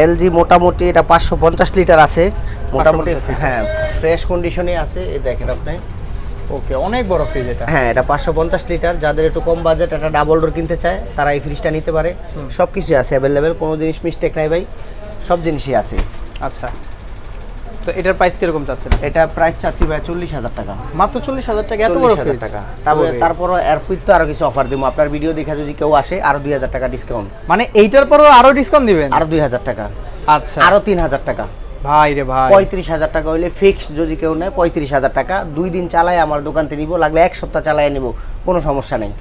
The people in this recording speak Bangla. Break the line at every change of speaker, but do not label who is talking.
এলজি মোটামুটি এটা 550 লিটার আছে মোটামুটি।
550 লিটার।
হ্যাঁ, ফ্রেশ কন্ডিশনে আছে, এই দেখেন আপনি।
ওকে, অনেক বড় ফ্রিজ এটা।
হ্যাঁ, এটা 550 লিটার। যাদের একটু কম বাজেট একটা ডাবল ডোর কিনতে চায় তারা এই ফ্রিজটা নিতে পারে। সব কিছুই আছে অ্যাভেলেবেল, কোনো জিনিস মিস্টেক নাই ভাই, সব জিনিসই আছে।
আচ্ছা, তো এটার প্রাইস কিরকম চাচ্ছেন?
এটা প্রাইস চাচ্ছি ভাই 40,000 টাকা।
মাত্র 40,000 টাকা? এত বড়
40,000
ফ্রিজ
টাকা। তবে তারপরও এরপর তো আরো কিছু অফার দেবো, আপনার ভিডিও দেখে যদি কেউ আসে আরো 2,000 টাকা ডিসকাউন্ট।
মানে এইটার পরও আরো ডিসকাউন্ট দিবেন?
আরো 2,000 টাকা,
আচ্ছা,
আরো 3,000 টাকা।
ভাই রে ভাই,
35,000 টাকা হইলে ফিক্স, যদি কেউ নেয় 35,000 টাকা। 2 দিন চালায় আমার দোকান থেকে নিব, লাগলে 1 সপ্তাহ চালায় নিব, কোনো সমস্যা নেই।